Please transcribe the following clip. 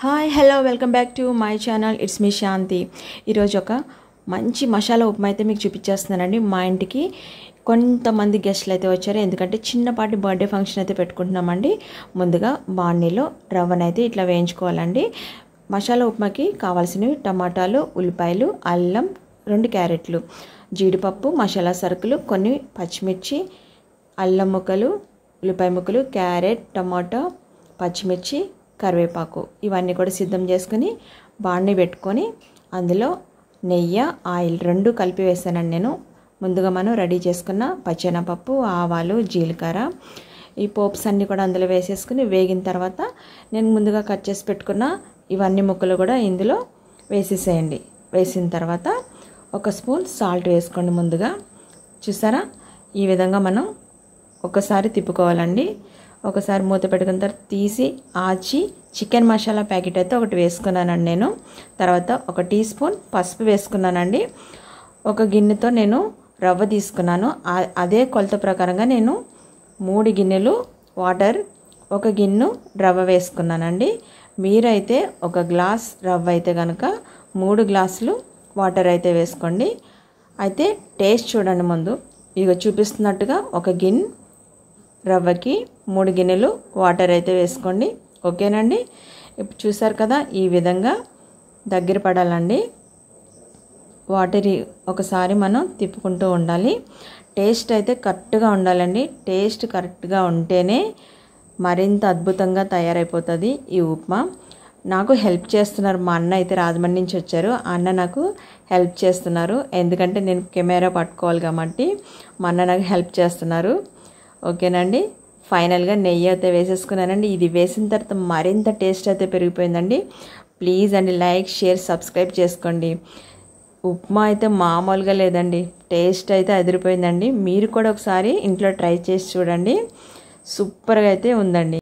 Hi hello welcome back to my channel. It's me Shanti. ఈరోజు ఒక మంచి మసాలా ఉప్మా అయితే మీకు చూపించేస్తున్నానండి. మా ఇంటికి కొంతమంది గెస్ట్లు అయితే వచ్చారు, ఎందుకంటే చిన్నపాటి బర్త్డే ఫంక్షన్ అయితే పెట్టుకుంటున్నామండి. ముందుగా బాణీలో రవ్వనైతే ఇట్లా వేయించుకోవాలండి. మసాలా ఉప్మాకి కావాల్సినవి టమాటాలు, ఉల్లిపాయలు, అల్లం, 2 క్యారెట్లు, జీడిపప్పు, మసాలా సరుకులు, కొన్ని పచ్చిమిర్చి, అల్లం ముక్కలు, ఉల్లిపాయ ముక్కలు, క్యారెట్, టమాటా, పచ్చిమిర్చి, కరివేపాకు ఇవన్నీ కూడా సిద్ధం చేసుకుని బాణీ పెట్టుకొని అందులో నెయ్యి, ఆయిల్ 2 కలిపి వేసానండి నేను. ముందుగా మనం రెడీ చేసుకున్న పచ్చెనపప్పు, ఆవాలు, జీలకర్ర, ఈ పోప్స్ అన్నీ కూడా అందులో వేసేసుకుని వేగిన తర్వాత నేను ముందుగా కట్ చేసి పెట్టుకున్న ఇవన్నీ ముక్కలు కూడా ఇందులో వేసేసేయండి. వేసిన తర్వాత 1 స్పూన్ సాల్ట్ వేసుకోండి. ముందుగా చూసారా, ఈ విధంగా మనం ఒకసారి తిప్పుకోవాలండి. ఒకసారి మూత పెట్టుకున్న తర్వాత తీసి ఆచి చికెన్ మసాలా ప్యాకెట్ అయితే ఒకటి వేసుకున్నానండి నేను. తర్వాత 1 టీ స్పూన్ పసుపు వేసుకున్నానండి. ఒక గిన్నెతో నేను రవ్వ తీసుకున్నాను. అదే కొలత ప్రకారంగా నేను 3 గిన్నెలు వాటర్, 1 గిన్నె రవ్వ వేసుకున్నానండి. మీరైతే 1 గ్లాస్ రవ్వ అయితే కనుక 3 గ్లాసులు వాటర్ అయితే వేసుకోండి. అయితే టేస్ట్ చూడండి. ముందు ఇదిగో చూపిస్తున్నట్టుగా 1 గిన్నె రవ్వకి 3 గిన్నెలు వాటర్ అయితే వేసుకోండి. ఓకేనండి. ఇప్పుడు చూసారు కదా, ఈ విధంగా దగ్గర పడాలండి. వాటర్ ఒకసారి మనం తిప్పుకుంటూ ఉండాలి. టేస్ట్ అయితే కరెక్ట్గా ఉండాలండి. టేస్ట్ కరెక్ట్గా ఉంటేనే మరింత అద్భుతంగా తయారైపోతుంది ఈ ఉప్మా. నాకు హెల్ప్ చేస్తున్నారు. మా అన్న అయితే రాజమండ్రి నుంచి వచ్చారు. ఆ అన్న నాకు హెల్ప్ చేస్తున్నారు, ఎందుకంటే నేను కెమెరా పట్టుకోవాలి కాబట్టి మా అన్న నాకు హెల్ప్ చేస్తున్నారు. ఓకేనండి. ఫైనల్గా నెయ్యి అయితే వేసేసుకున్నానండి. ఇది వేసిన తర్వాత మరింత టేస్ట్ అయితే పెరిగిపోయిందండి. ప్లీజ్ అండి, లైక్, షేర్, సబ్స్క్రైబ్ చేసుకోండి. ఉప్మా అయితే మామూలుగా లేదండి, టేస్ట్ అయితే అదిరిపోయిందండి. మీరు కూడా ఒకసారి ఇంట్లో ట్రై చేసి చూడండి. సూపర్గా అయితే ఉందండి.